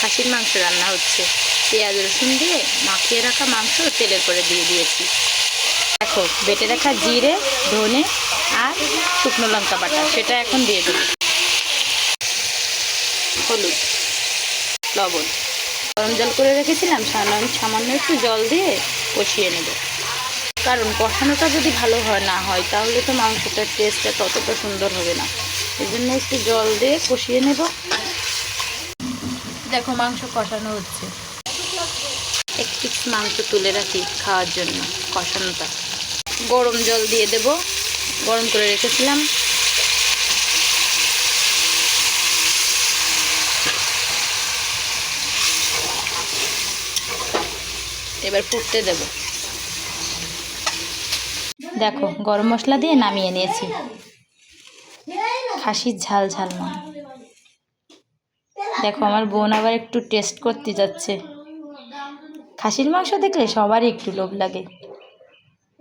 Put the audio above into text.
খাসির মাংস রান্না হচ্ছে। পেঁয়াজ রসুন দিয়ে মাখিয়ে রাখা মাংস তেলের করে দিয়ে দিয়েছি। দেখো বেটে রাখা জিরে, ধনে আর শুকনো লঙ্কা বাটা সেটা এখন দিয়ে দেবো। হলুদ, লবণ, গরম জল করে রেখেছিলাম, সামান্য একটু জল দিয়ে কষিয়ে নেব। কারণ কষানোটা যদি ভালো না হয় তাহলে তো মাংসটার টেস্টটা ততটা সুন্দর হবে না। এই জন্য একটু জল দিয়ে কষিয়ে নেব। দেখো মাংস কষানো হচ্ছে। এক পিস মাংস তুলে রাখি খাওয়ার জন্য। কষানোটা গরম জল দিয়ে দেব, গরম করে রেখেছিলাম। এবার ফুটতে দেব। দেখো গরম মশলা দিয়ে নামিয়ে নিয়েছি। খাসির ঝাল ঝাল মাংস। দেখো আমার বোন আবার একটু টেস্ট করতে যাচ্ছে। খাসির মাংস দেখলে সবারই একটু লোভ লাগে।